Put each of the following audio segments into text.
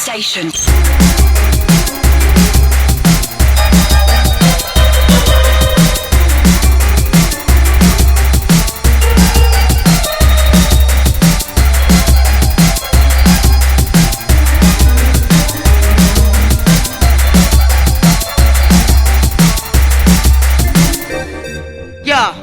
station. Yeah.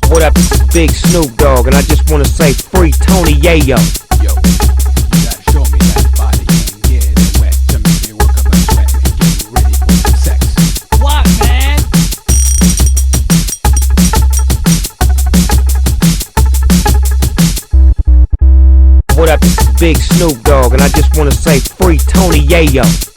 What up, this is Big Snoop Dogg, and I just wanna say free Tony Yayo. Yo, you gotta show me that body ain't getting wet. To make me work up my sweat and get ready for some sex. What, man? What up, this is Big Snoop Dogg, and I just wanna say free Tony Yayo.